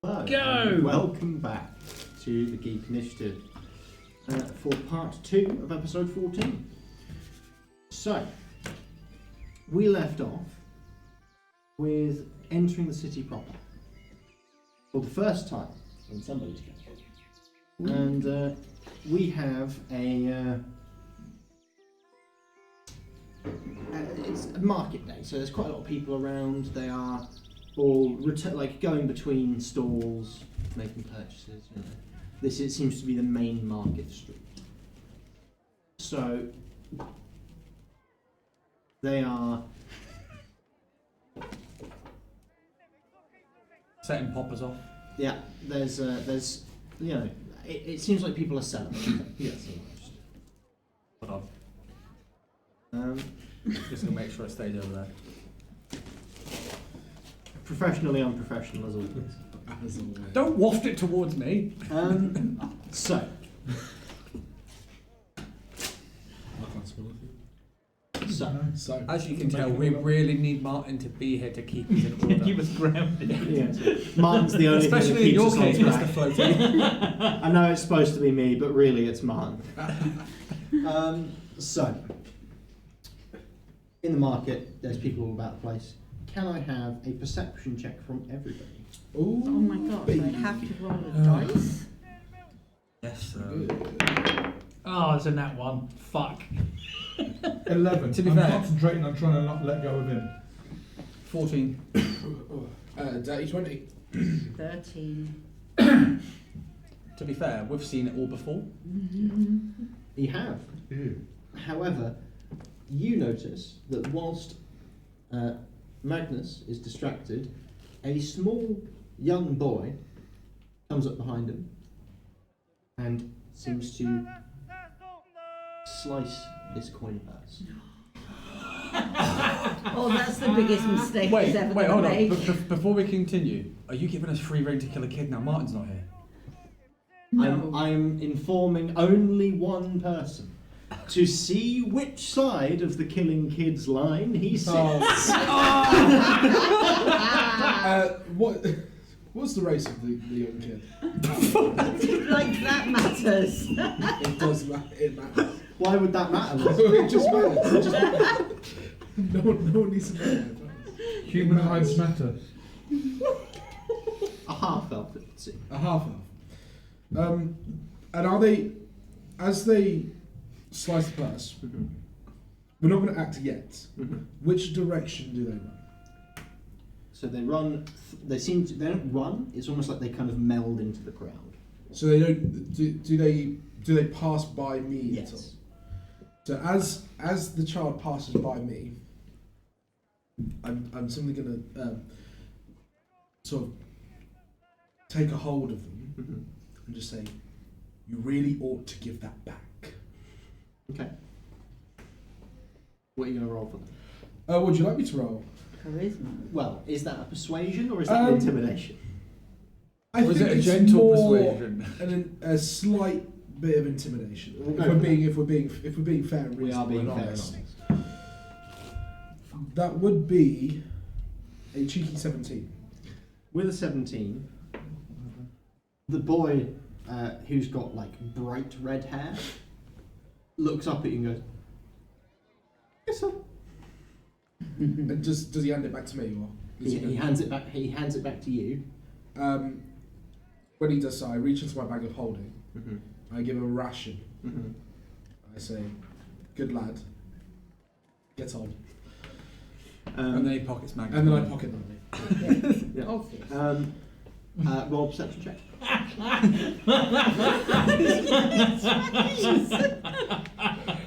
Hello, Go! and welcome back to the Geek Initiative for part 2 of episode 14. So, we left off with entering the city proper for the first time in somebody's case. And we have it's a market day, so there's quite a lot of people around. They are all going between stalls, making purchases. You know. It seems to be the main market street. So they are setting poppers off. Yeah, there's you know, it seems like people are selling. Yes, almost. Hold on. Just gonna make sure it stays over there. Professionally unprofessional as always. As always. Don't waft it towards me. So. So, As you can tell, we really need Martin to be here to keep us in order. He was grounded. Yeah. Martin's the only Especially thing that in your keeps case, us on Mr. track. Floaty. I know it's supposed to be me, but really it's Martin. So, in the market, there's people all about the place. Can I have a perception check from everybody? ooh, Oh my god, I have to roll a dice? Yes, Oh, it's a nat one. Fuck. 11. To be I'm fair. concentrating on trying to not let go of him. 14. dirty 20. 13. To be fair, we've seen it all before. You have. Ew. However, you notice that whilst Magnus is distracted, a small young boy comes up behind him and seems to slice his coin purse. Oh, that's the biggest mistake he's ever Wait, going hold to on. make. Before we continue, are you giving us free rein to kill a kid now? Martin's not here. No. I'm informing only one person to see which side of the killing kids line he sits. What's the race of the young kid? Like that matters. It does matter. It matters. Why would that matter? It just matters. It just matters. No one needs to know. Human lives matter. A half elf, let's see. A half elf. And are they, as they slice the purse, we're not going to act yet. Which direction do they run? So they run. They don't run. It's almost like they kind of meld into the crowd. So they don't. Do they pass by me at all? Yes. So as the child passes by me, I'm simply going to sort of take a hold of them and just say, "You really ought to give that back." Okay. What are you going to roll for them? Would you like me to roll? Charisma. Well, is that a persuasion or is that an intimidation? I Or is think it a it's gentle more persuasion? a slight bit of intimidation. Okay. If we're being fair and We are reasonable being and fair and honest. honest. That would be a cheeky 17. With a 17, the boy who's got like bright red hair looks up at you and goes, "Yes, sir." And does he hand it back to me, or does He hands it back. He hands it back to you. When he does so, I reach into my bag of holding. I give him a ration. I say, "Good lad, get on." And then he pockets Magnus. And then I pocket money. Yeah. Obvious. Roll a perception check.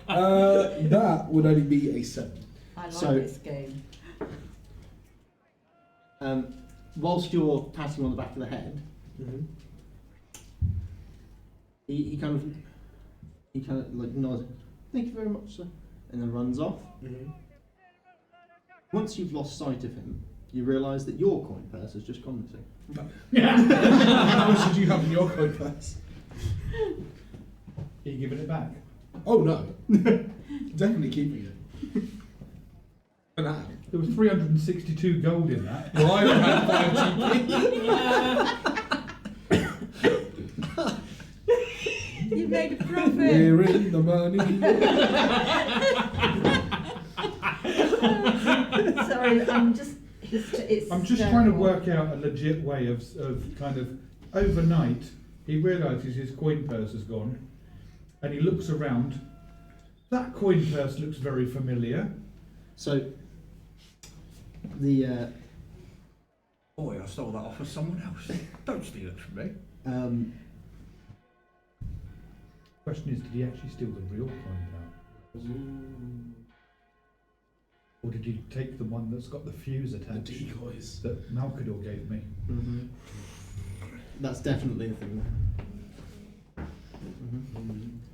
That would only be a 7. I like So- this game. Whilst you're patting on the back of the head, he kind of like nods. "Thank you very much, sir," and then runs off. Once you've lost sight of him, you realise that your coin purse has just gone missing. How much did you have in your coin purse? Are you giving it back? Oh no, definitely keeping it. For now. There was 362 gold in that. Well, I had 5 GP. profit. We're in the money. Sorry, I'm just. It's I'm just trying to work out a legit way of kind of overnight. He realises his coin purse has gone, and he looks around. That coin purse looks very familiar. So the Boy, I stole that off of someone else. Don't steal it from me. Question is, did he actually steal the real coin purse? Or did he take the one that's got the fuse The attached decoys. that Malcador gave me? that's definitely the thing.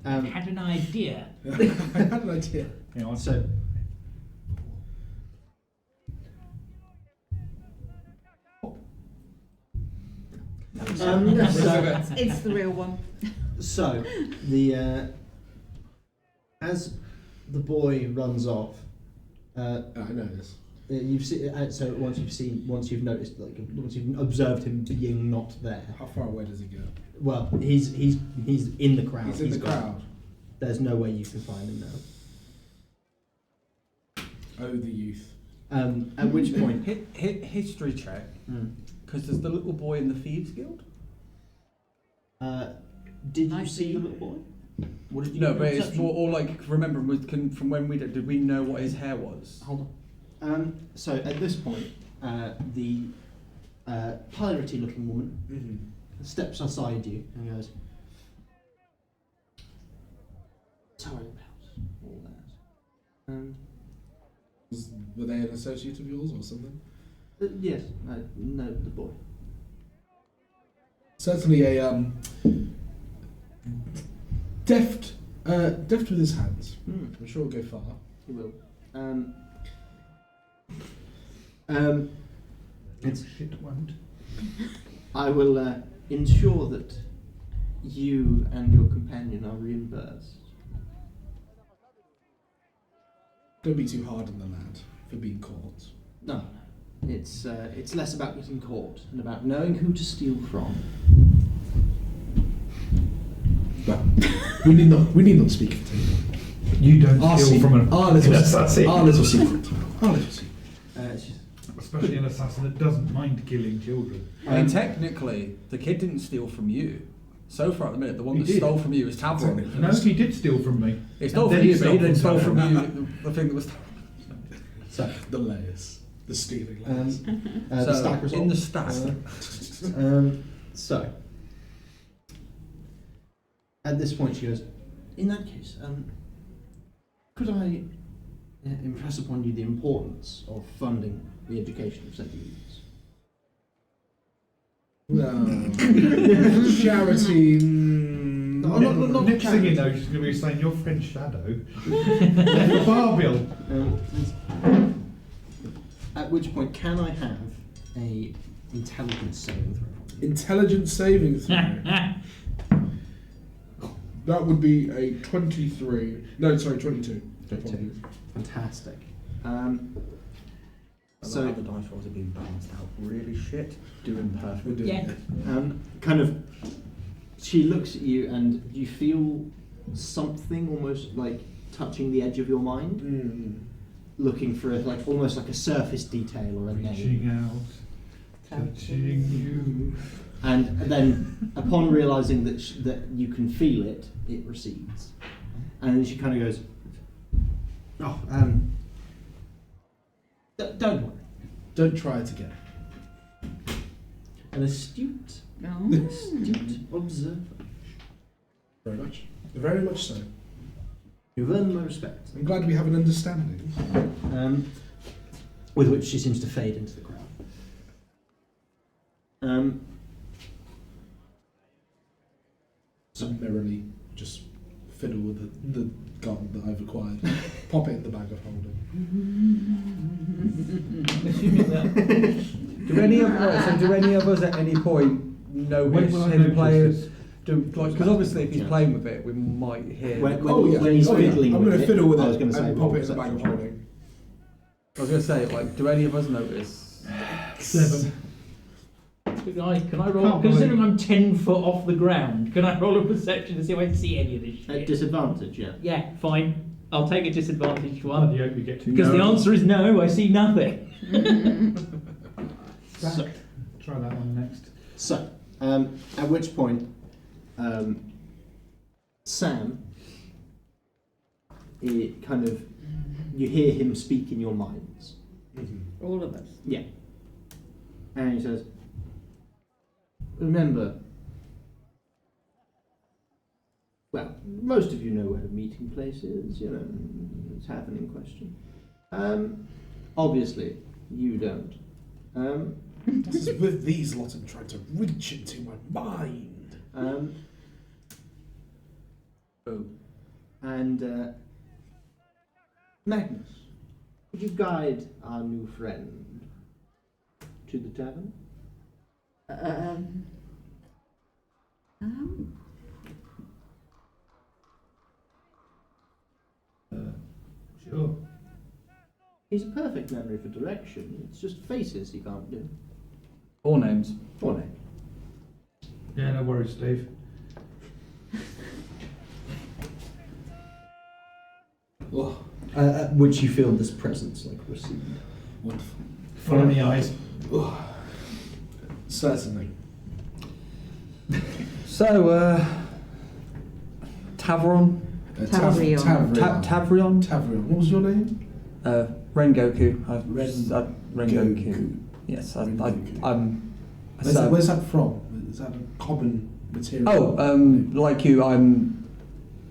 I had an idea. I had an idea. Hang on. So It's the real one. So the as the boy runs off, I know this. you've seen. So once you've noticed, like once you've observed him being not there. How far away does he go? Well, he's in the crowd. He's in the gone. crowd. There's no way you can find him now. Oh, the youth. At which point, Hit history check, because there's the little boy in the Thieves Guild. did you see the little boy? What did you No, do but in it's perception? more, or like, remember, from when we did we know what his hair was? Hold on. So at this point, the piratey-looking woman steps aside you and goes, "Sorry about all that." Were they an associate of yours or something? Yes, no, the boy. Certainly a deft with his hands. I'm sure it'll go far. He will. It's Shit won't. I will ensure that you and your companion are reimbursed. Don't be too hard on the lad for being caught. No, it's less about getting caught and about knowing who to steal from. Well, we need not speak of it. You don't Our steal secret. from an Our little assassin. Our little secret. Our little secret. Especially an assassin that doesn't mind killing children. I mean, technically, the kid didn't steal from you. So far at the minute, the one He that did. stole from you is Tavrion. No, he did steal from me. He stole And then from you, he but he didn't stole steal from from Tavrion. you the thing that was. So, The layers. The stealing layers. the So, stack result. in the stack. So, at this point, she goes, "In that case, could I impress upon you the importance of funding the education of said youths?" No. Charity. not Next thing you know, she's going to be saying, "Your French shadow." The bar bill. At which point, can I have a intelligence saving throw? Intelligence saving throw. That would be a 23. No, sorry, 22. 22. Fantastic. So So, the dice rolls have been balanced out really shit. Doing perfect. Yeah. kind of, she looks at you and you feel something almost like touching the edge of your mind, looking for like almost like a surface detail or a name. Reaching out, touching you. And then, upon realizing that that you can feel it, it recedes. And then she kind of goes, "Oh, don't worry." Don't try it again. An astute observer. Very much. Very much so. You've earned my respect. I'm glad we have an understanding. With which she seems to fade into the crowd. So merrily just fiddle with the gun that I've acquired. Pop it in the bag of holding. Assuming that. Do any of us at any point When notice will I him notice playing? this? Because obviously, if he's playing with it, we might hear. When he's fiddling I'm with going to it, fiddle with I it was going to say and roll pop it in the bag perception of check. holding. I was going to say, like, do any of us notice? 7. Can I roll? Can't Considering believe- I'm 10 foot off the ground, can I roll a perception to see if I can see any of this At shit? disadvantage, yeah. Yeah, fine. I'll take a disadvantaged Bloody one. hope we get to Because the know. answer is no, I see nothing. So, Try that one next. so at which point, Sam, it kind of, you hear him speak in your minds. All of us. Yeah. And he says, remember, well, most of you know where the meeting place is, you know, the tavern in question. Obviously, you don't. This is with these lot I'm trying to reach into my mind. And Magnus, would you guide our new friend to the tavern? Sure. He's a perfect memory for direction. It's just faces he can't do. Or names. Or name. Yeah, no worries, Steve. At which you feel this presence like recede. Wonderful. Follow me, eyes. Certainly. So, Tavrion? Tavrion. Tavrion? Tavrion. What was your name? Rengoku. Rengoku. Rengoku. Yes, I'm. Where's that from? Is that a common material? Oh, like you, I'm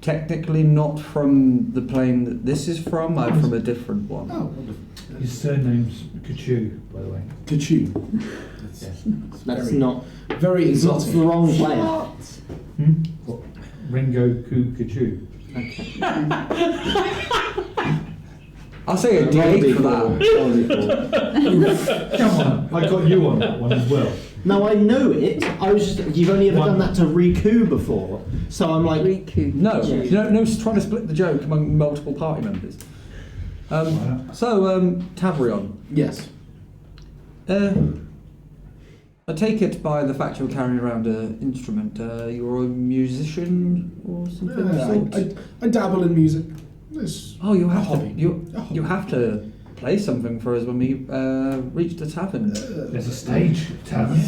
technically not from the plane that this is from. I'm from a different one. Oh, wonderful. His surname's Kachu, by the way. Kachu. That's very, not. very It's not exotic. the wrong player. What? Rengoku Kachu. I'll say a D8 for that. Come on, I got you on that one as well. No, I know it. I was just. You've only ever One. done that to Rhi-koo before, so I'm like. Rhi-koo. No, Yeah. no, trying to split the joke among multiple party members. Tavrion. Yes. I take it by the fact you're carrying around an instrument. You're a musician or something of the sort? I dabble in music. It's Oh, you a have hobby. to. You have to play something for us when we reach the tavern. There's a stage tavern.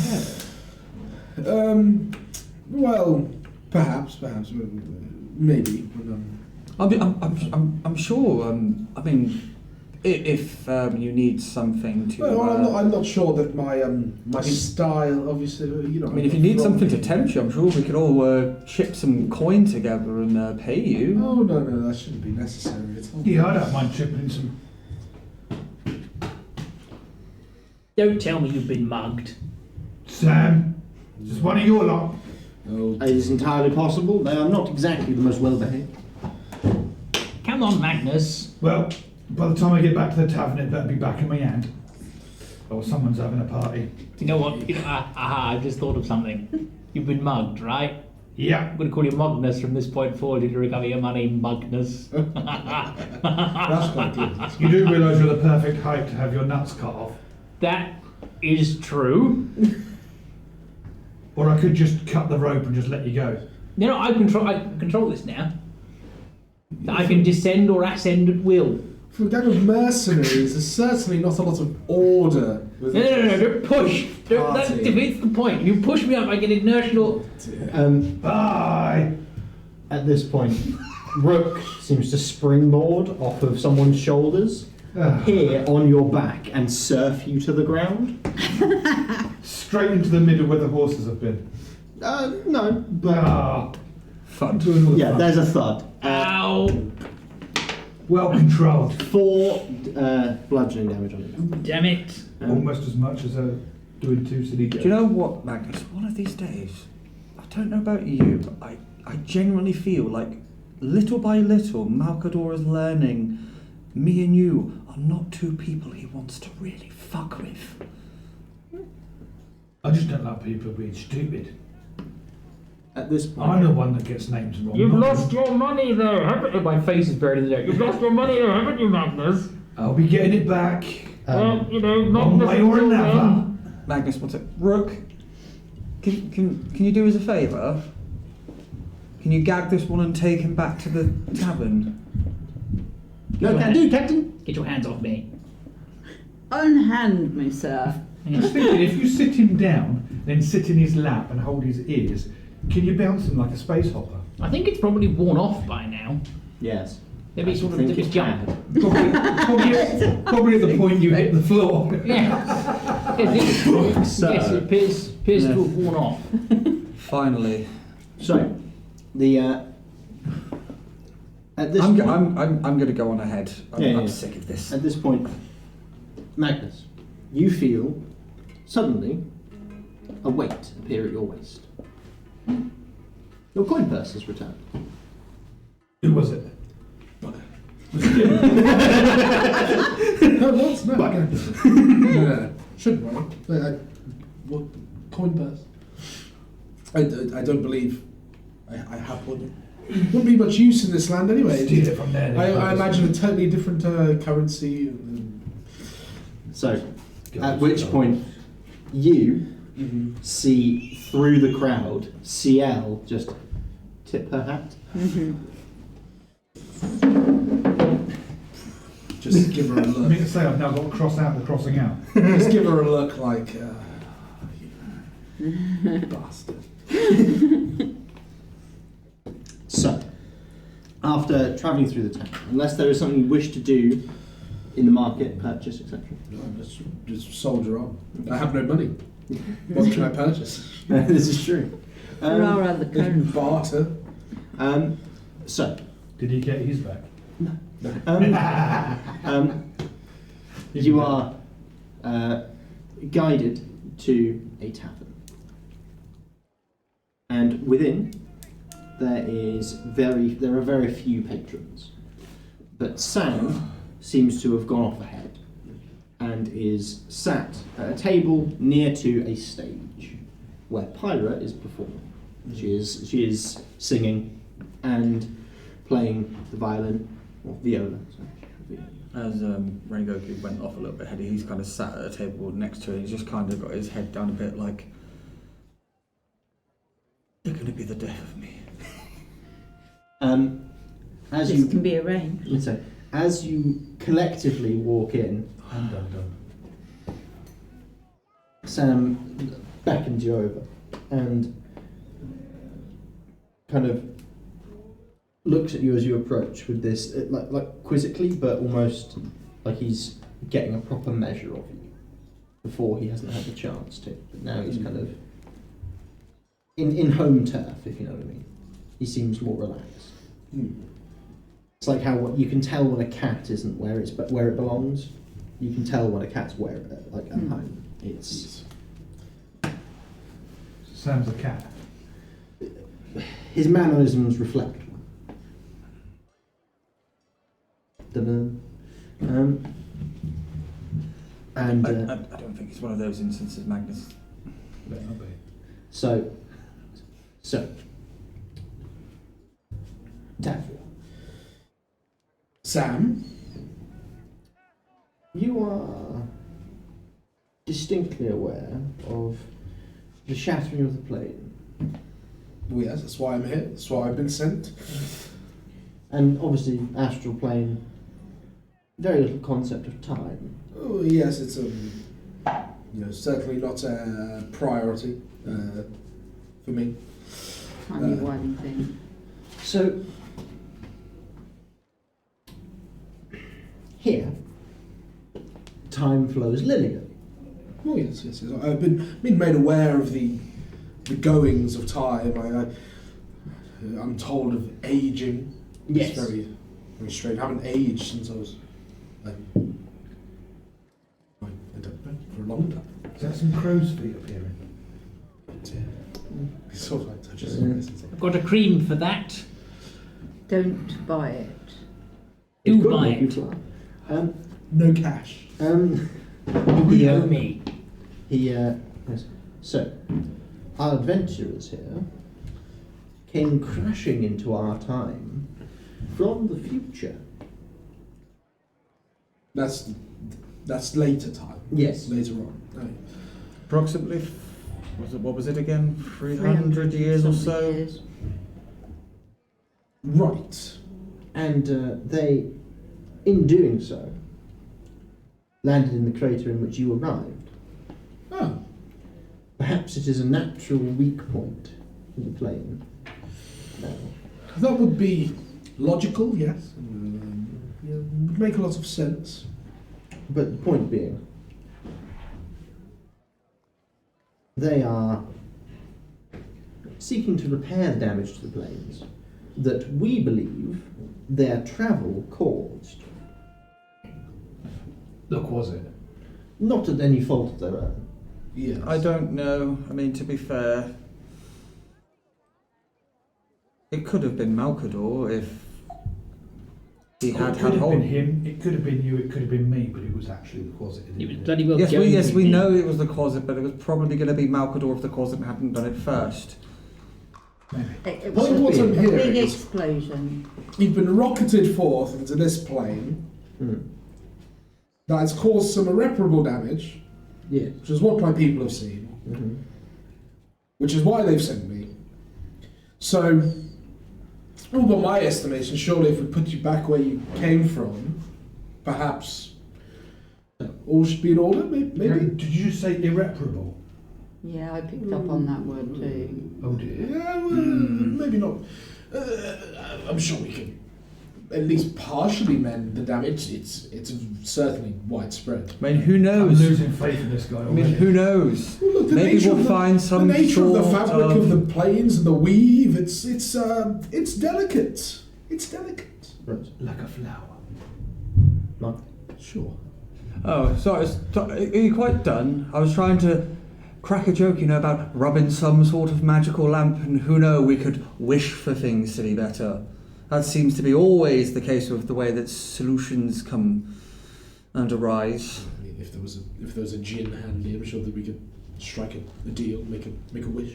Well, perhaps, maybe. When, I'm sure. I mean, if you need something to. well, I'm not sure that my style, obviously, you know. I mean, if you need something to tempt you, I'm sure we could all chip some coin together and pay you. Oh no, that shouldn't be necessary at all. Yeah, I don't mind chipping in some. Don't tell me you've been mugged. Sam, is this one of your lot? Oh, It is entirely possible. They are not exactly the most well behaved. Come on, Magnus. Well, by the time I get back to the tavern, it better be back in my hand. Or someone's having a party. You know what? I've just thought of something. You've been mugged, right? Yeah. I'm going to call you Magnus from this point forward to recover your money, Magnus. that's quite good. You do realise you're the perfect height to have your nuts cut off. That is true. Or I could just cut the rope and just let you go. No, I control this now. I can descend or ascend at will. For a gang of mercenaries, there's certainly not a lot of order. With No, don't push. That Party. defeats the point. You push me up, I get inertial. Bye! At this point, Rook seems to springboard off of someone's shoulders, appear on your back, and surf you to the ground. Straight into the middle where the horses have been. No, but Fun. Doing all the yeah, fun. there's a thud. Ow! Well controlled. 4 bludgeoning damage on it. Damn it. Almost as much as doing 2 silly Do you know what, Magnus? One of these days, I don't know about you, but I genuinely feel like little by little, Malcador is learning me and you are not two people he wants to really fuck with. I just don't like people being stupid. At this point, I'm the one that gets names wrong. You've not lost you. your money there, haven't you? My face is buried in the dirt. You've lost your money there, haven't you, Magnus? I'll be getting it back. Well, you know, One Magnus way or until another. then. Magnus wants it. Rook, Can you do us a favour? Can you gag this one and take him back to the tavern? No, can do, Captain. Get your hands off me. Unhand me, sir. Just thinking, if you sit him down, then sit in his lap and hold his ears, can you bounce him like a space hopper? I think it's probably worn off by now. Yes. Maybe I sort of think dip his it's jump. Probably at the point you hit the floor. Yeah. Yes, So- yes, it appears to have worn off. Finally. So, the at this I'm point, going to go on ahead. I'm sick of this. at this point, Magnus, you feel suddenly a weight appear at your waist. Your coin purse has returned. Who was it? No, what? No, Right. no. Shouldn't worry. What coin purse? I don't believe I have one. Wouldn't be much use in this land anyway. Steal it from there. I imagine a totally different currency. So, at which point, you see through the crowd CL just tip her hat. Just give her a I mean look. to say I've now got to cross out the crossing out. Just give her a look like, you bastard. So, after travelling through the town, unless there is something you wish to do in the market, purchase, etc. Just soldier on. I have no money. What can I purchase? This is true. There are other cones. Barter. So, Did he get his back? you are guided to a tavern, and within there are very few patrons, but Sam seems to have gone off ahead and is sat at a table near to a stage where Pyra is performing. She is singing and playing the violin or viola. Sorry. As Rengoku went off a little bit ahead, he's kind of sat at a table next to it. He's just kind of got his head down a bit like, they're going to be the death of me. As This you can be arranged. so, as you collectively walk in, I'm done. Sam beckons you over and kind of looks at you as you approach with this, like quizzically, but almost like he's getting a proper measure of you before he hasn't had the chance to. But now he's kind of in home turf, if you know what I mean. He seems more relaxed. It's like how you can tell when a cat isn't where it belongs. You can tell when a cat's where at home. It's Sam's a cat. his mannerisms reflect one. And I don't think it's one of those instances, Magnus. Better not be. so Tavrion, Sam? you are distinctly aware of the shattering of the plane, Well, yes, that's why I'm here. That's why I've been sent. and obviously astral plane. Very little concept of time. Oh, yes, it's certainly not a priority for me. Tiny one thing. So here, time flows linear. Oh, yes. I've been made aware of the goings of time. I'm told of aging. Yes. It's very, very strange. I haven't aged since I was, I don't know, for a long time. Is that some crow's feet appearing? It's sort of like touches. I've got a cream for that. Don't buy it. It's Do good buy make you it. fly. No cash. He, Know me. yes. So, our adventurers here came crashing into our time from the future. That's later time. Yes. Later on. No. Approximately What was it again? 300 years or so? Years. Right. And they, in doing so, landed in the crater in which you arrived. Oh. Perhaps it is a natural weak point in the plane. Now, That would be logical, yes. Would make a lot of sense. but the point being, they are seeking to repair the damage to the planes that we believe their travel caused. Look, was it? Not at any fault of their own. Yes. I don't know. I mean, to be fair, it could have been Malcador if he It had could had have hold. been him, it could have been you, it could have been me, but it was actually the closet. It was bloody well Yes, going yes, with we me. know it was the closet, but it was probably going to be Malcador if the closet hadn't done it first. It Point was what I'm a big hearing is explosion. you've been rocketed forth into this plane that has caused some irreparable damage, Yeah. which is what my people have seen, which is why they've sent me. So, all by my estimation, surely if we put you back where you came from, perhaps all should be in order, maybe? Did you just say irreparable? Yeah, I picked up on that word too. Oh dear. Yeah, well, maybe not. I'm sure we can at least partially mend the damage. It's certainly widespread. I mean, who I'm knows? losing faith in this guy I already. mean, who knows? Well, look, the Maybe nature we'll of the- find some the nature of the sort fabric of the planes and the weave. It's delicate. It's delicate. Right. Like a flower. Mark? Sure. Oh, sorry. Are you quite done? I was trying to crack a joke, about rubbing some sort of magical lamp, and who knows, we could wish for things to be better. That seems to be always the case with the way that solutions come and arise. I mean, if there was a gin handy, I'm sure that we could strike a deal, make a wish.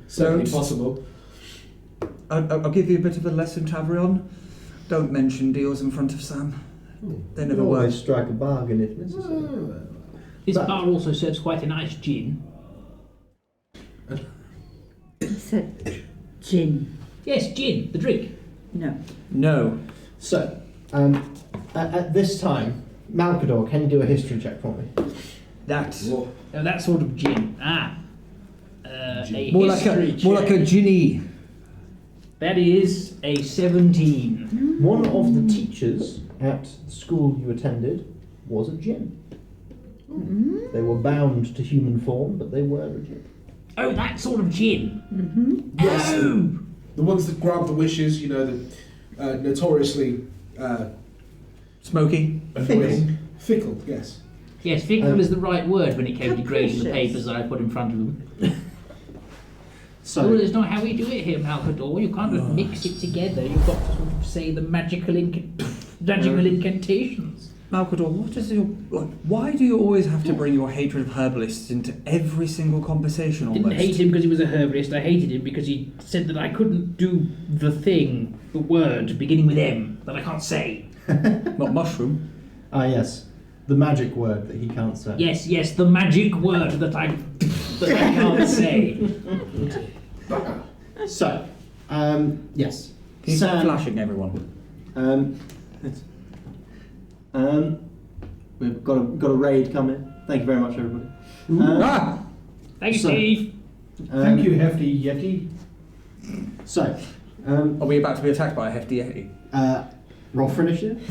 Certainly Don't- possible. I'll give you a bit of a lesson, Tavrion. Don't mention deals in front of Sam. They never work. Always strike a bargain if necessary. This But- bar also serves quite a nice gin. He said gin. Yes, gin, the drink. No. No. So, at this time, Malcador, can you do a history check for me? That's Oh, that sort of gin. A more like history a check. ginny. That is a 17. One of the teachers at the school you attended was a djinn. They were bound to human form, but they were a djinn. Oh, that sort of gin. Yes. Oh! The ones that grant the wishes, that notoriously Smoky. fickle. Yes. Yes, fickle is the right word when it came to grading the Capricious. papers that I put in front of them. So, Well, it's not how we do it here, Malcador. You can't just mix it together. You've got to sort of say the magical incantations. Malcador, what is your why do you always have to bring your hatred of herbalists into every single conversation almost? Didn't hate him because he was a herbalist. I hated him because he said that I couldn't do the thing, the word beginning with M that I can't say. Not mushroom. yes, the magic word that he can't say. Yes, the magic word that I can't say. So, yes. Can you stop flashing everyone? We've got a raid coming. Thank you very much, everybody. Thank you, So- Steve. Thank you, Hefty Yeti. So, Are we about to be attacked by a hefty yeti? roll for initiative.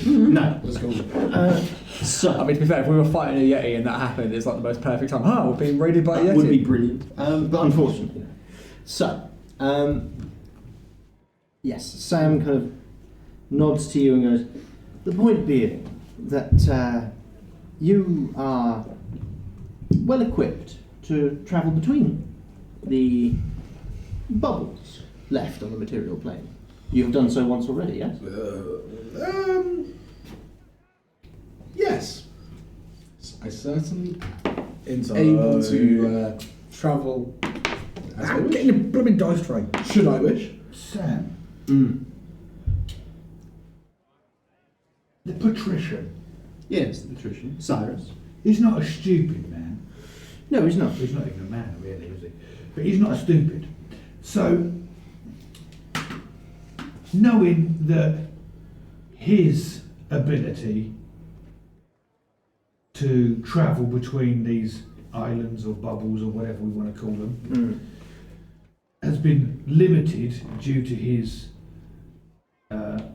No. Let's go. I So, mean, to be fair, if we were fighting a yeti and that happened, it's like the most perfect time. We're being raided by a that yeti. would be brilliant. But unfortunately, no. So, yes, Sam kind of nods to you and goes, the point being that you are well equipped to travel between the bubbles left on the material plane. You have done so once already, yes? Yes. I certainly Inside. able to travel as I wish. Getting a blooming dice tray. Should I wish? Sam, Mm. the patrician, Yes, the patrician. Cyrus. he's not a stupid man. No, he's not. He's not even a man, really, is he? But he's not stupid. So, knowing that his ability to travel between these islands or bubbles or whatever we want to call them has been limited due to his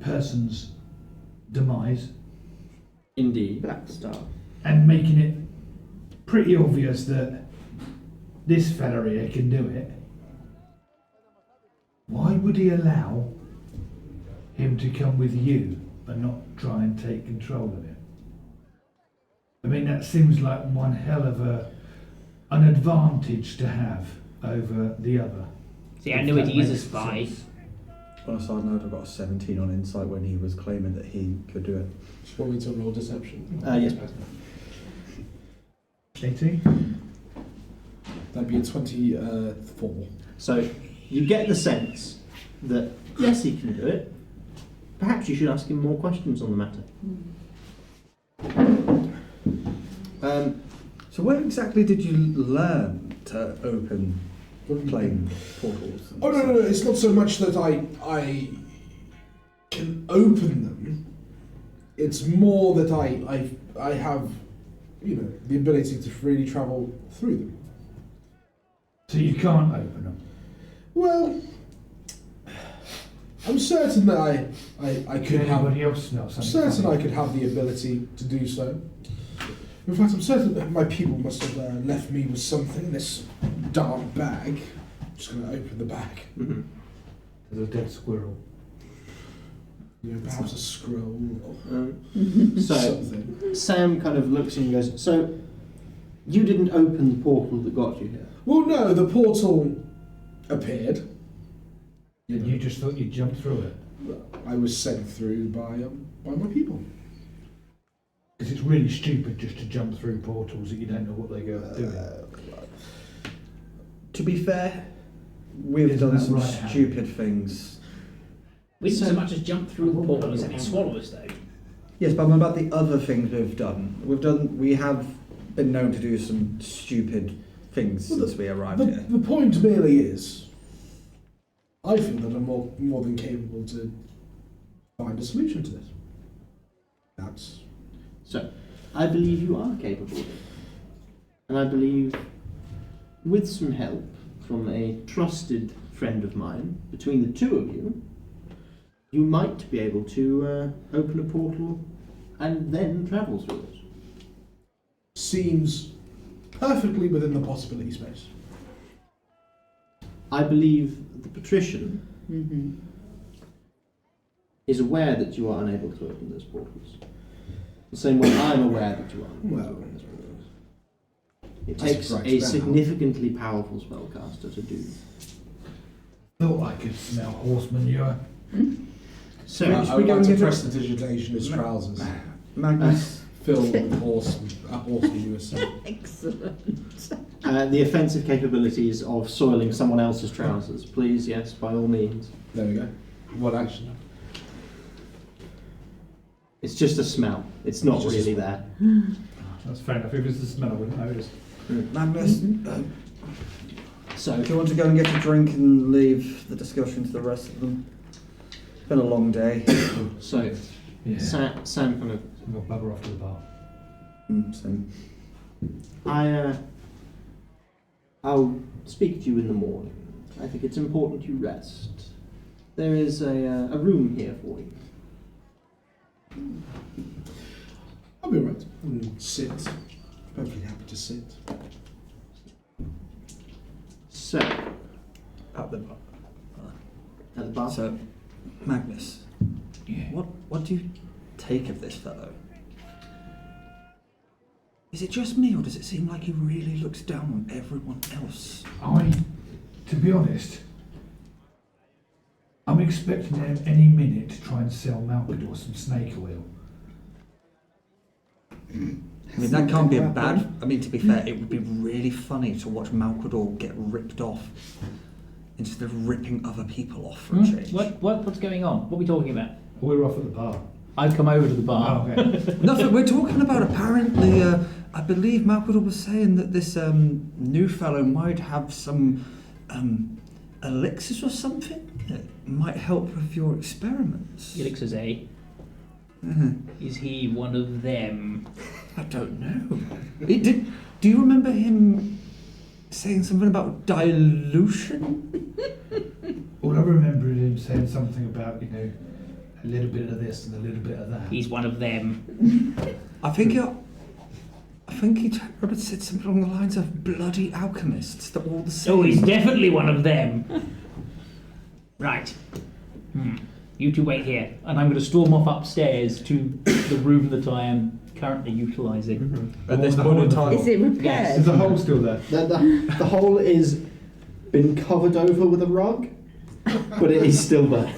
person's demise, Indeed. Black Star. and making it pretty obvious that this fella here can do it, why would he allow him to come with you and not try and take control of it? I mean, that seems like one hell of an advantage to have over the other. See, I knew If it. that He's a makes spy. sense. On a side note, I got a 17 on insight when he was claiming that he could do it. Just want me to roll deception? Yes, please. 18? That'd be a 24. So you get the sense that yes, he can do it. Perhaps you should ask him more questions on the matter. So where exactly did you learn to open plane portals? Oh no, it's not so much that I can open them. It's more that I have, the ability to freely travel through them. So you can't open them? Well, I'm certain that I could have. Anybody else smell I'm something? certain funny? I could have the ability to do so. In fact, I'm certain that my people must have left me with something in this dark bag. I'm just going to open the bag. Mm-hmm. There's a dead squirrel. Perhaps a scroll or So something. Sam kind of looks and goes, so you didn't open the portal that got you here? Well, no, the portal appeared. And you just thought you'd jump through it? I was sent through by my people. Because it's really stupid just to jump through portals that you don't know what they go doing. To be fair, we've Isn't done that some right, Harry? stupid things. We didn't so much as jump through the portals and it swallowed us, though. Yes, but about the other things we've done. We have been known to do some stupid things since we arrived here. The point merely is, I feel that I'm more than capable to find a solution to this. That's... So, I believe you are capable of it. And I believe, with some help from a trusted friend of mine, between the two of you, you might be able to open a portal and then travel through it. Seems perfectly within the possibility space. I believe the patrician is aware that you are unable to open those portals. The same way I'm aware that you are unable to open those portals. It takes a significantly powerful spellcaster to do. Thought I could smell horse manure. So, I would like to prestidigitation his trousers. Magnus, Filled with horse manure. Excellent. the offensive capabilities of soiling someone else's trousers, please, yes, by all means. There we go. One action. It's just a smell. It's not It's just really a there. That's fair enough. If it's the smell, I wouldn't notice. Magnus, So, do you want to go and get a drink and leave the discussion to the rest of them? It's been a long day. so Yeah. Sam kind of, We'll bugger off to the bar. Same. I'll speak to you in the morning. I think it's important you rest. There is a room here for you. I'll be alright. Sit. Perfectly happy to sit. So, At the bar. at the bar. So, Magnus, Yeah. what do you take of this fellow? Is it just me, or does it seem like he really looks down on everyone else? To be honest, I'm expecting him any minute to try and sell Malcador some snake oil. I mean, that can't be a bad... I mean, to be fair, it would be really funny to watch Malcador get ripped off instead of ripping other people off for a change. What's going on? What are we talking about? We're off at the bar. I've come over to the bar. Oh, okay. Nothing. We're talking about apparently I believe Malcador was saying that this new fellow might have some elixirs or something that might help with your experiments. Elixirs, eh? Mhm. Is he one of them? I don't know. Do you remember him saying something about dilution? All I remember is him saying something about, a little bit of this and a little bit of that. He's one of them. I think he said something along the lines of bloody alchemists that were all the same. Oh, he's definitely one of them. Right. You two wait here, and I'm going to storm off upstairs to the room that I am currently utilising. At this point in time. Is it repaired? Yes. Is the hole still there? The hole is been covered over with a rug, but it is still there.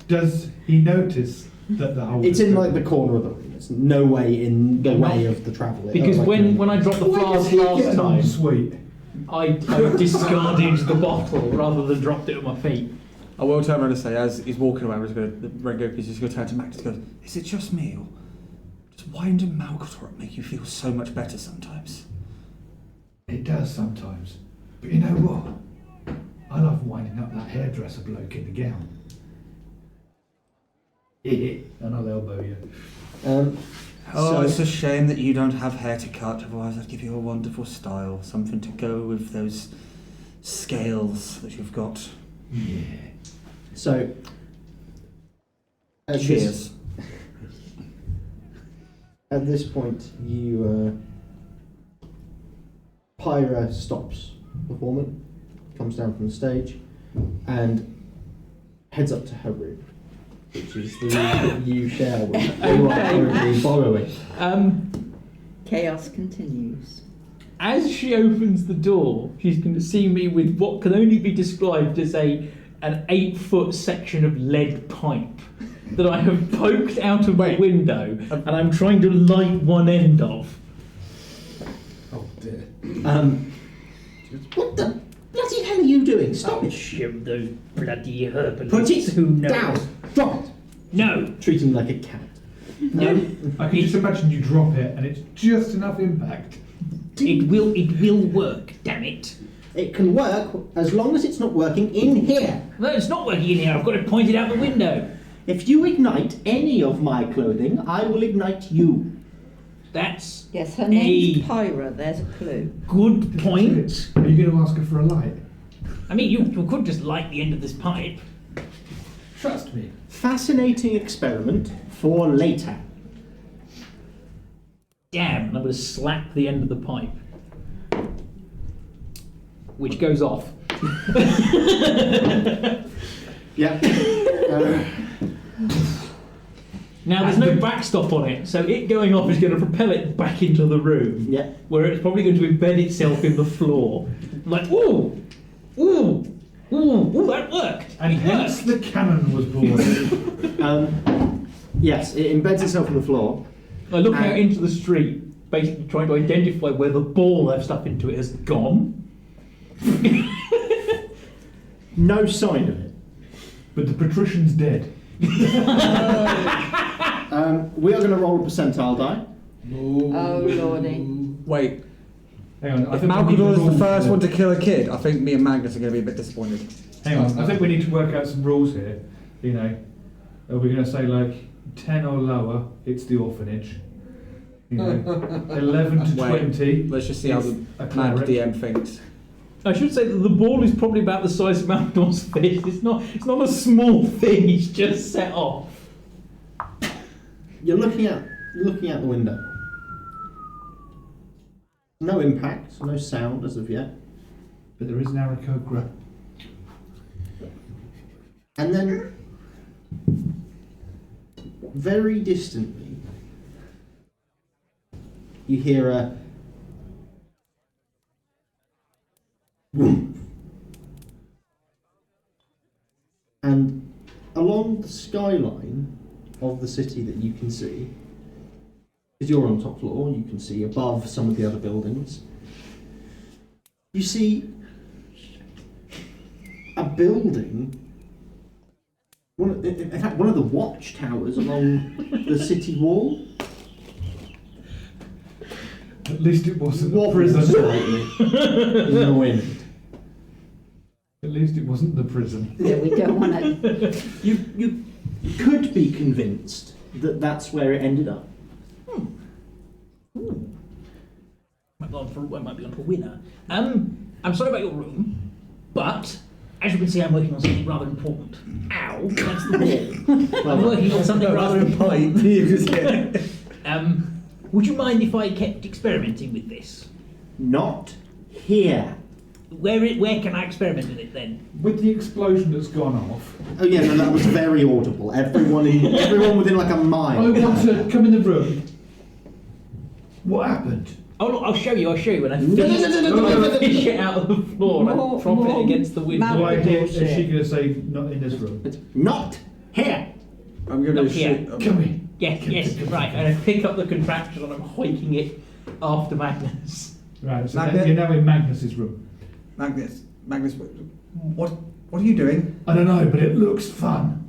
Does he notice that the hole It's is in still like the there? corner of the room. It's no way in the way of the traveller. Because when I dropped the flask last Getting on time, sweet. I discarded the bottle rather than dropped it at my feet. I will turn around and say, as he's walking around, Rengoku's just going to turn to Magnus and go, is it just me, or does winding Malcador up make you feel so much better sometimes? It does sometimes. But you know what? I love winding up that hairdresser bloke in the gown. And I'll elbow you. Oh, it's a shame that you don't have hair to cut, otherwise I'd give you a wonderful style, something to go with those scales that you've got. Yeah. So, at Cheers. At this point, Pyra stops performing, comes down from the stage, and heads up to her room, which is the room that you share with. You are currently borrowing. Chaos continues. As she opens the door, she's going to see me with what can only be described as an 8-foot section of lead pipe that I have poked out of the window, and I'm trying to light one end of. Oh dear. What the bloody hell are you doing? Stop it! Shim those bloody herbalists. Put it Who knows? down! Drop it! No. Treating like a cat. No. I can just imagine you drop it and it's just enough impact. It will work, damn it. It can work as long as it's not working in here. No, it's not working in here. I've got it pointed out the window. If you ignite any of my clothing, I will ignite you. That's Yes, her name's Pyra, there's a clue. good point. Are you going to ask her for a light? I mean, you could just light the end of this pipe. Trust me. Fascinating experiment for later. Damn, and I'm going to slap the end of the pipe. Which goes off. Yeah. Now, there's no backstop on it, so it going off is going to propel it back into the room. Yeah. Where it's probably going to embed itself in the floor. Like, ooh, ooh, ooh, ooh, that worked. And It hence worked. the cannon was born. Yes, it embeds itself in the floor. I look out into the street, basically trying to identify where the ball I've stuffed into it has gone. No sign of it. But the patrician's dead. We are going to roll a percentile die. Oh, lordy. Wait, Hang on. if we need Malcador is the rules first here. one to kill a kid, I think me and Magnus are going to be a bit disappointed. Hang on. I think we need to work out some rules here. Are we going to say like 10 or lower? It's the orphanage. 11 to Wait, 20. Let's just see how the A mad cleric. DM thinks. I should say that the ball is probably about the size of Malcador's fist. It's not a small thing he's just set off. You're looking out the window. No impact, no sound as of yet. But there is an aarakocra. And then, very distantly, you hear a boom. And along the skyline of the city that you can see, because you're on the top floor, you can see above some of the other buildings, you see a building, in fact one of the watchtowers along the city wall. At least it wasn't the Wobbles prison. slightly in the wind. At least it wasn't the prison. Yeah, we don't want to. You could be convinced that that's where it ended up. Might be on for a winner. I'm sorry about your room, but as you can see, I'm working on something rather important. Ow, that's the wall. I'm working on something rather important. Would you mind if I kept experimenting with this? Not here. Where can I experiment with it then? With the explosion that's gone off, Oh yeah, no, that was very audible. Everyone within like a mile. I want to come in the room. What happened? Oh look, I'll show you, and I fish it out of the floor and I prop it against the window. Mal- Do I hear, bullshit. is she going to say not in this room? Not here. I'm going Not to here. shoot. Come here. Yes, right. And I pick up the contraption and I'm hoiking it after Magnus. Right, so Magnus? you're now in Magnus's room. Magnus, what are you doing? I don't know, but it looks fun.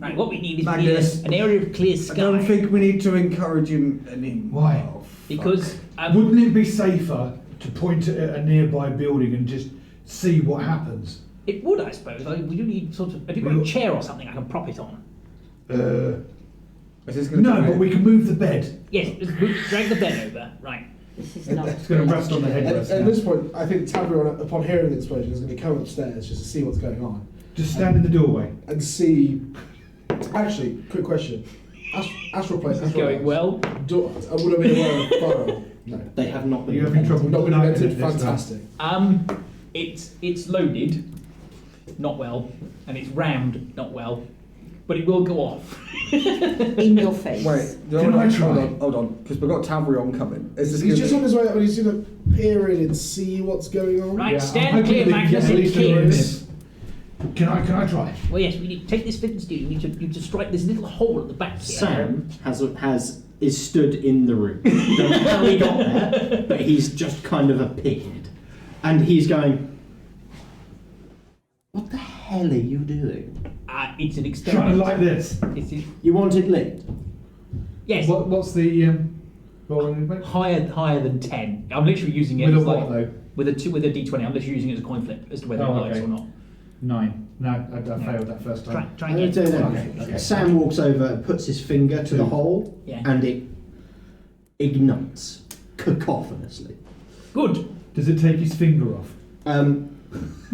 Right, what we need is Magnus, an area of clear I sky. don't think we need to encourage him anymore. Why? Oh, fuck. Because Wouldn't it be safer to point it at a nearby building and just see what happens? it would, I suppose. We do need sort of. Have you got a chair or something I can prop it on? Is this gonna No, be- but we can move the bed. Yes, drag the bed over. Right. This is not. It's going to rest on the headrest. At now. this point, I think Tavrion, upon hearing the explosion, is going to come upstairs just to see what's going on. Just stand in the doorway. And see... Actually, quick question. Astral plane, This is astral going plane. well. I would have been aware of fire. No. They have not been. You're having trouble Not been igniting invented. it this time. Fantastic. It's loaded, not well, and it's rammed, not well, but it will go off. In your face. Wait, Can I try? Hold on, because we've got Tavrion coming. Is this He's gonna just be- on his way up and he's going to peer in and see what's going on. Right, I'm stand hoping clear, that you get Magnus at and least a room in Kings. this. Can I try? Well, yes, we need to take this flint and steel. You need to strike this little hole at the back here. Sam is stood in the room. Don't know how he got there, but he's just kind of appeared, and he's going. What the hell are you doing? It's an Trying to experiment. light this. You want it lit? Yes. What's the rolling impact? Higher than 10. I'm literally using it With a as what though? with a D20. I'm literally using it as a coin flip as to whether it works or not. 9. No, I failed that first time. Try and get Okay. Sam walks over and puts his finger to the hole, Yeah. and it ignites cacophonously. Good. Does it take his finger off?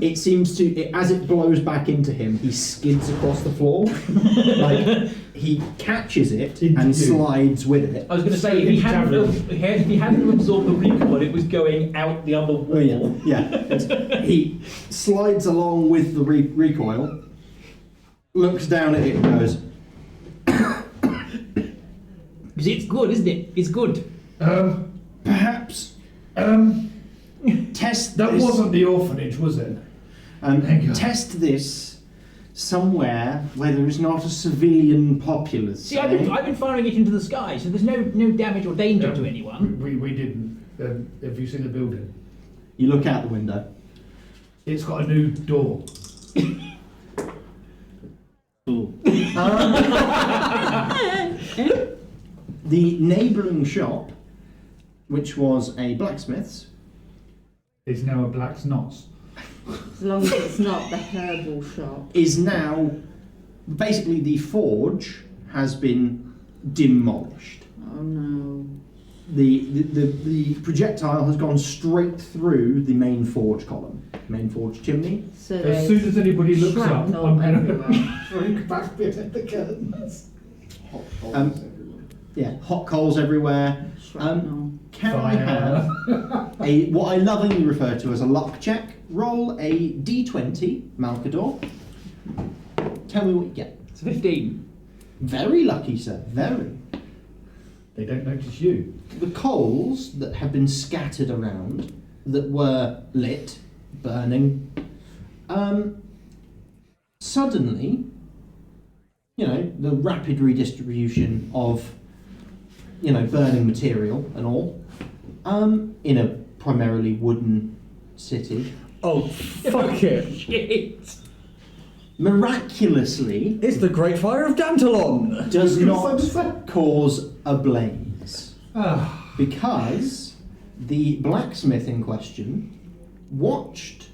It seems to, as it blows back into him, he skids across the floor. Like he catches it Into and you. slides with it. I was going to say, if he hadn't absorbed the recoil, it was going out the other wall. Oh yeah, yeah. He slides along with the recoil, looks down at it and goes, It's good, isn't it? It's good. perhaps test That this. wasn't the orphanage, was it? Thank God. Test this somewhere where there is not a civilian populace. See, I've been firing it into the sky, so there's no damage or danger to anyone. We didn't. Have you seen the building? You look out the window. It's got a new door. The neighbouring shop, which was a blacksmith's, It's now a blacksmith's. As long as it's not the herbal shop. is now basically the forge has been demolished. Oh no. The projectile has gone straight through the main forge column, main forge chimney. So As there's soon as anybody looks up, shrapnel I'm going everywhere. to shrink back behind the curtains. Yeah, hot coals everywhere. Shrapnel. Can I have what I lovingly refer to as a luck check? Roll a d20, Malcador. Tell me what you get. It's 15. Very lucky, sir. Very. They don't notice you. The coals that have been scattered around, that were lit, burning, suddenly, the rapid redistribution of, burning material and all, in a primarily wooden city, Oh, fuck it. Shit. miraculously It's the Great Fire of Dantalon. does not cause a blaze. because the blacksmith in question watched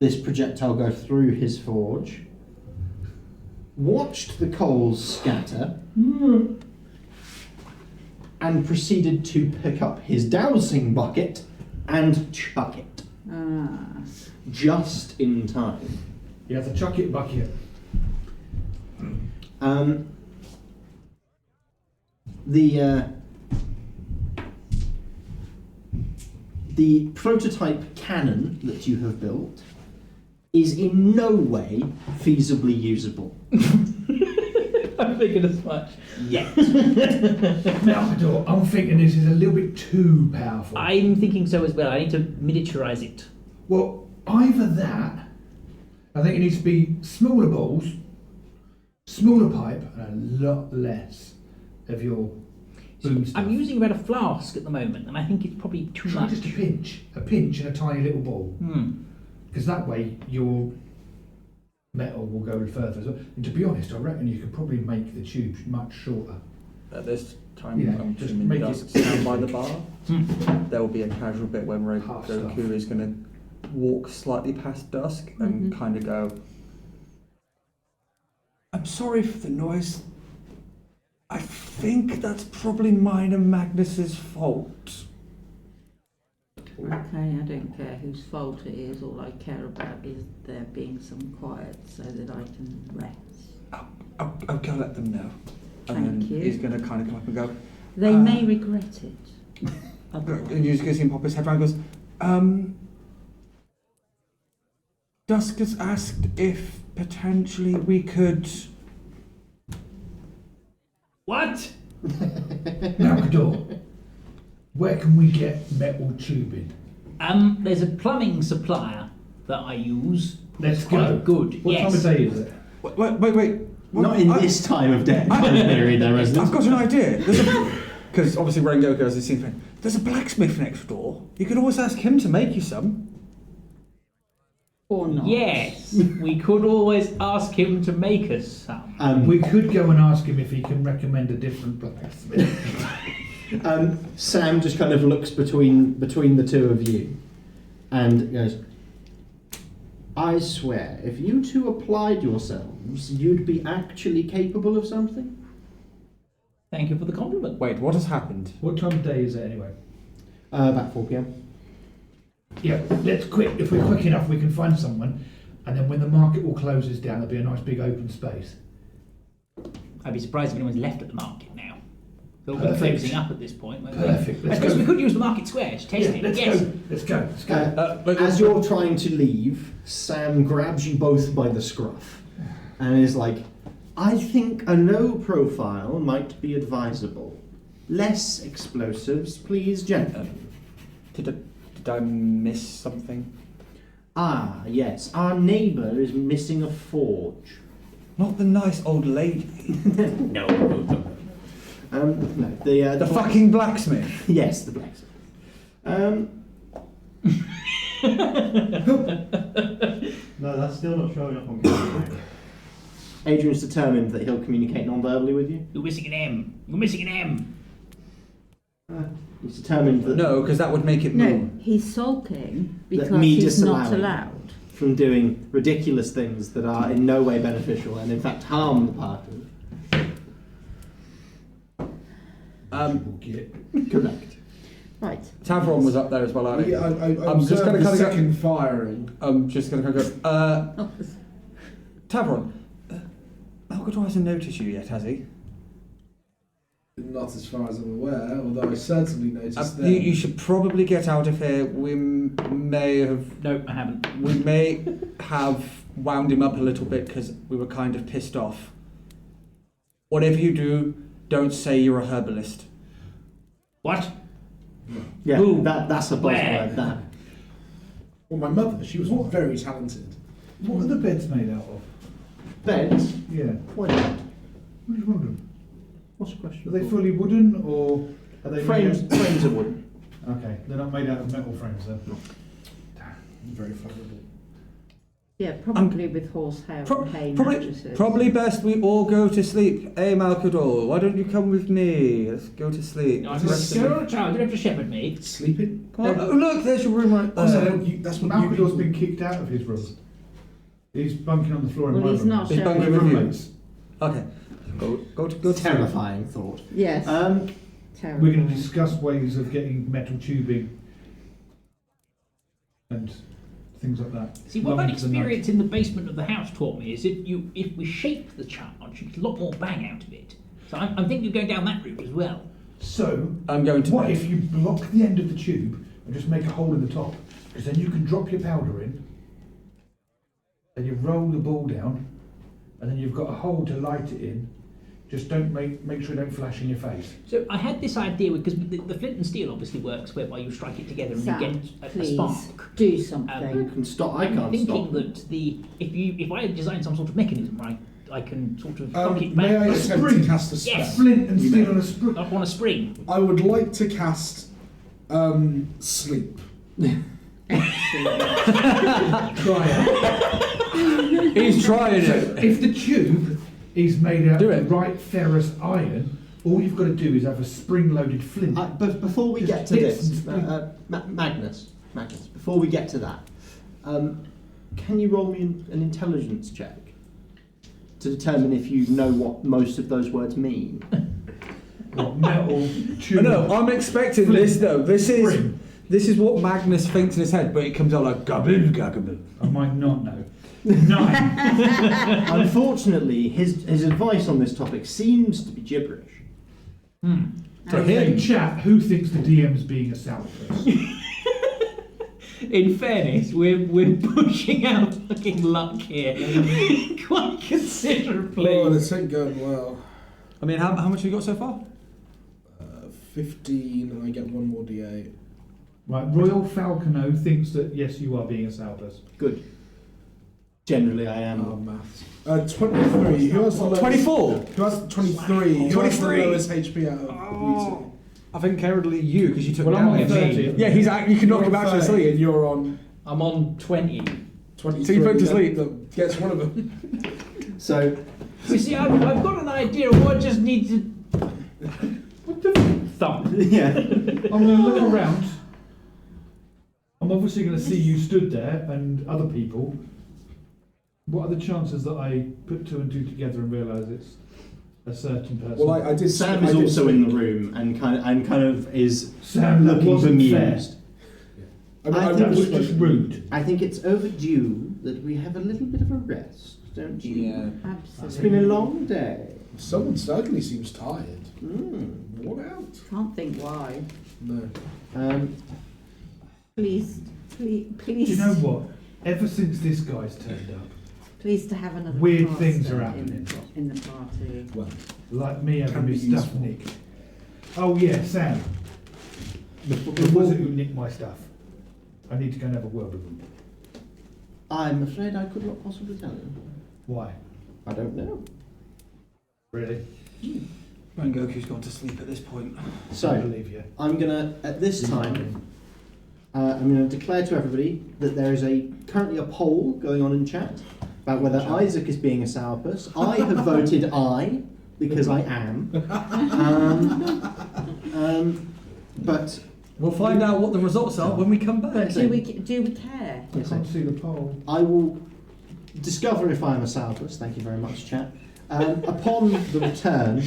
this projectile go through his forge, watched the coals scatter, and proceeded to pick up his dowsing bucket and chuck it. Just in time. You have to chuck it bucket. The prototype cannon that you have built is in no way feasibly usable. I'm thinking as much. Yet. Malcador, I'm thinking this is a little bit too powerful. I'm thinking so as well. I need to miniaturize it. Well, either that, I think it needs to be smaller balls, smaller pipe, and a lot less of your boom stuff. I'm using about a flask at the moment, and I think it's probably too Try much. just a pinch and a tiny little ball. Because that way your metal will go further as well. And to be honest, I reckon you could probably make the tubes much shorter. At this time, Yeah, I'm just assuming make Dusk it- stand by the bar. There will be a casual bit when Half Rengoku stuff. is going to walk slightly past Dusk and kind of go, I'm sorry for the noise. I think that's probably mine and Magnus's fault. Okay, I don't care whose fault it is. All I care about is there being some quiet so that I can rest. I'll go let them know. And Thank then you. he's going to kind of come up and go, They may regret it. and you're just going to see him pop his head around and goes, Dusk has asked if potentially we could... What? Malcador, where can we get metal tubing? There's a plumbing supplier that I use. Let's It's quite go. good. What yes. time of day is it? Wait. What? Not in this time of day. Period, there I've isn't. got an idea. Because obviously Rengoku has this scene. There's a blacksmith next door. You could always ask him to make you some. Or not. Yes, we could always ask him to make us some. We could go and ask him if he can recommend a different blacksmith. Sam just kind of looks between the two of you and goes, I swear, if you two applied yourselves, you'd be actually capable of something. Thank you for the compliment. Wait, what has happened? What time of day is it anyway? About 4 p.m. Yeah, let's quick. If we're quick enough, we can find someone, and then when the market all closes down, there'll be a nice big open space. I'd be surprised if anyone's left at the market now. They'll be Perfect. closing up at this point. won't they? Perfect. I Let's suppose go. we could use the market square to test it. Let's Yes. go. Let's go. Let's go. As you're trying to leave, Sam grabs you both by the scruff and is like, I think a low profile might be advisable. Less explosives, please, gentlemen. Did I miss something? Ah, yes, our neighbour is missing a forge. Not the nice old lady. No. No, The fucking blacksmith. Yes, the blacksmith. No, that's still not showing up on camera. Adrian's determined that he'll communicate non-verbally with you. You're missing an M. You're missing an M. He's determined that No, because that would make it No, move. he's sulking because me he's not disallowing. allowed. from doing ridiculous things that are in no way beneficial and in fact harm the party. Correct. Right. Tavrion was up there as well, aren't he? Yeah, I I'm just observed gonna the kinda go- second firing. I'm just going to go, Tavrion, Malcador hasn't noticed you yet, has he? Not as far as I'm aware, although I certainly noticed them. You should probably get out of here. We may have No, I haven't. wound him up a little bit because we were kind of pissed off. Whatever you do, don't say you're a herbalist. What? Yeah, Who? that's a Where? buzzword, that. Well, my mother, she was very talented. What are the beds made out of? Beds? Yeah. Why not? Which one of them? What's the question? Are they fully wooden or are they Frames made are wooden. out? Okay, they're not made out of metal frames then. Very flammable. Yeah, probably with horsehair and hay mattresses. Probably best we all go to sleep. Hey, Malcador, why don't you come with me? Let's go to sleep. No, I'm a child. You don't have to shepherd me. Sleeping? Come on, look, there's your room right there. That's what Malcador's been kicked out of his room. He's bunking on the floor in Well, my he's room. not He's sharing. bunking with you. Roommates. Okay, go to sleep. Terrifying thought. Yes. Terrible. We're going to discuss ways of getting metal tubing and things like that. See, what Long that into the night. experience in the basement of the house taught me is if we shape the charge, you get a lot more bang out of it. So I'm thinking of going down that route as well. So, I'm going to what bed. if you block the end of the tube and just make a hole in the top? Because then you can drop your powder in, and you roll the ball down, and then you've got a hole to light it in. Just don't make sure it don't flash in your face. So I had this idea because the flint and steel obviously works, whereby you strike it together and Sam, you get a please spark. do something. You can stop. I I'm can't thinking stop. that if I design some sort of mechanism, right, I can sort of cock it May I back attempt to cast a spell? Yes. Flint and steel on a spring. up on a spring. I would like to cast sleep. Try it. He's trying So it. if the tube is made out Do of it. the right ferrous iron, all you've got to do is have a spring-loaded flint. But before we Just get to hits this, and Magnus, before we get to that, can you roll me an intelligence check to determine if you know what most of those words mean? What, metal tube? No, I'm expecting Flint. this though. This Spring. is what Magnus thinks in his head, but it comes out like gabble gabble. I might not know. 9. Unfortunately, his advice on this topic seems to be gibberish. To Okay, him. chat, who thinks the DM's being a sourpuss? In fairness, we're pushing out fucking luck here quite considerably. Oh, this ain't going well. I mean, how much have you got so far? 15, and I get one more d8. Right, Royal Falcono thinks that yes, you are being a sourpuss. Good. Generally, I am. Oh, maths. 23. Who has the lowest? 24. Who has 23? Who has the 23. lowest HP out of the beauty? I think currently you, because you took Well, I'm on damage. 30. Yeah, you can knock You're him on back to 30, sleep. and you're on I'm on 20. 23. So you put to sleep. That gets one of them. So, You see, I've got an idea of what I just need to What the? thump. yeah. I'm going to look around. I'm obviously going to see you stood there and other people. What are the chances that I put 2 and 2 together and realise it's a certain person? Well, I did. Sam I is did also sleep. in the room and kind of is Sam, that looking wasn't bemused. I mean, I I think that would was have just rude. I think it's overdue that we have a little bit of a rest, don't you? Yeah. Absolutely. It's been a long day. Someone certainly seems tired. Worn out. Can't think why. No. Please. Do you know what? Ever since this guy's turned up, Please to have another Weird caster things are happening. in the party. Well, like me having Can my be stuff useful. nicked. Oh yeah, Sam. Who was it who nicked my stuff? I need to go and have a word with them. I'm afraid I could not possibly tell you. Why? I don't know. Really? Rengoku's gone to sleep at this point. I So, believe you. I'm gonna, at this time, I'm gonna declare to everybody that there is currently a poll going on in chat about whether Isaac is being a sourpuss. I have voted aye, because I am. But We'll find out what the results are when we come back. But do we care? I can't see the poll. I will discover if I am a sourpuss. Thank you very much, chat. Upon the return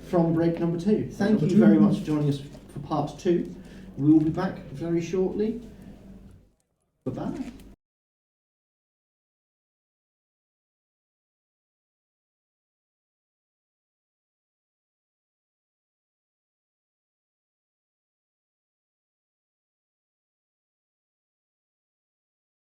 from break number 2. Thank you very much for joining us for part 2. We will be back very shortly. Bye-bye.